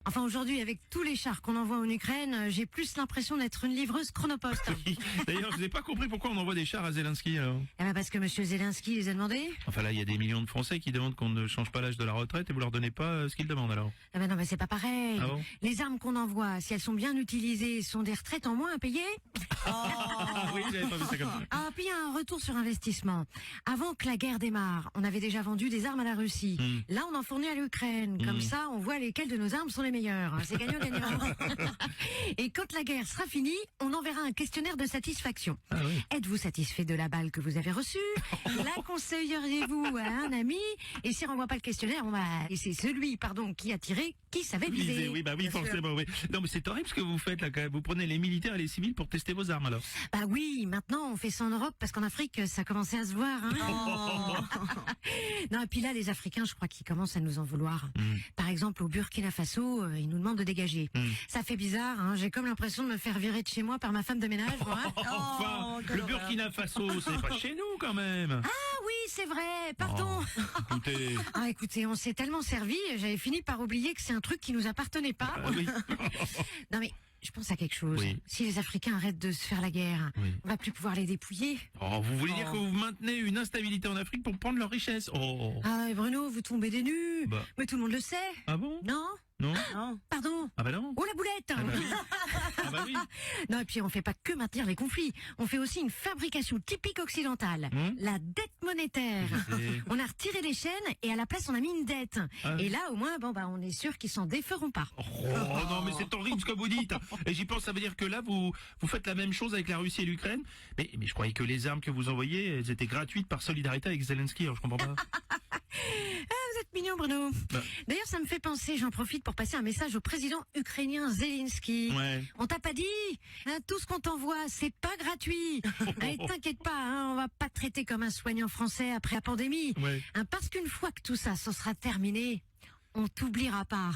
Enfin, aujourd'hui, avec tous les chars qu'on envoie en Ukraine, j'ai plus l'impression d'être une livreuse chronopost. Oui. D'ailleurs, je n'ai pas compris pourquoi on envoie des chars à Zelensky, alors. Eh ben parce que monsieur Zelensky les a demandés. Enfin là, il y a des millions de Français qui demandent qu'on ne change pas l'âge de la retraite et vous leur donnez pas ce qu'ils demandent, alors. Eh ben non, mais c'est pas pareil. Ah bon? Les armes qu'on envoie, si elles sont bien utilisées, sont des retraites en moins à payer. Ah oui, j'avais pas vu ça comme ça. Ah, puis il y a un retour sur investissement. Avant que la guerre démarre, on avait déjà vendu des armes à la Russie. Là, on en fournit à l'Ukraine. Comme ça, on voit lesquelles de nos armes sont les meilleures. C'est gagnant-gagnant. Et quand la guerre sera finie, on enverra un questionnaire de satisfaction. Ah oui. Êtes-vous satisfait de la balle que vous avez reçue? La conseilleriez-vous à un ami? Et si on renvoie pas le questionnaire, et c'est celui, qui a tiré, qui savait viser. Oui, bah oui, Bien sûr. forcément, oui. Non, mais c'est horrible ce que vous faites, là, quand même. Vous prenez les militaires et les civils pour tester vos armes, alors. Bah oui, maintenant on fait ça en Europe parce qu'en Afrique ça commençait à se voir. Non, et puis là les Africains, je crois qu'ils commencent à nous en vouloir. Par exemple au Burkina Faso, ils nous demandent de dégager. Ça fait bizarre, hein. J'ai comme l'impression de me faire virer de chez moi par ma femme de ménage. Moi. Enfin, le Burkina Faso, c'est pas chez nous, quand même. Ah oui, c'est vrai, pardon. Écoutez. Ah écoutez, on s'est tellement servi, j'avais fini par oublier que c'est un truc qui nous appartenait pas. Ah oui. Non mais je pense à quelque chose. Oui. Si les Africains arrêtent de se faire la guerre, on va plus pouvoir les dépouiller. Oh, vous voulez dire que vous maintenez une instabilité en Afrique pour prendre leur richesse? Oh. Ah Bruno, vous tombez des nues. Bah. Mais tout le monde le sait. Ah bon? Non? Non? Pardon? Ah bah non? Oh la boulette! Ah bah oui. Ah bah oui. Non, et puis on fait pas que maintenir les conflits, on fait aussi une fabrication typique occidentale, la dette monétaire. Je sais. On a retiré les chaînes et à la place on a mis une dette. Ah. Et là au moins on est sûr qu'ils s'en déferont pas. Oh non, mais c'est horrible ce que vous dites. Et j'y pense, ça veut dire que là, vous faites la même chose avec la Russie et l'Ukraine. Mais je croyais que les armes que vous envoyez, elles étaient gratuites par solidarité avec Zelensky, alors je comprends pas. Vous êtes mignon Bruno. Bah. D'ailleurs ça me fait penser, j'en profite pour passer un message au président ukrainien Zelensky. Ouais. On t'a pas dit, hein, tout ce qu'on t'envoie c'est pas gratuit. Et t'inquiète pas, hein, on va pas te traiter comme un soignant français après la pandémie. Ouais. Hein, parce qu'une fois que tout ça sera terminé, on t'oubliera pas.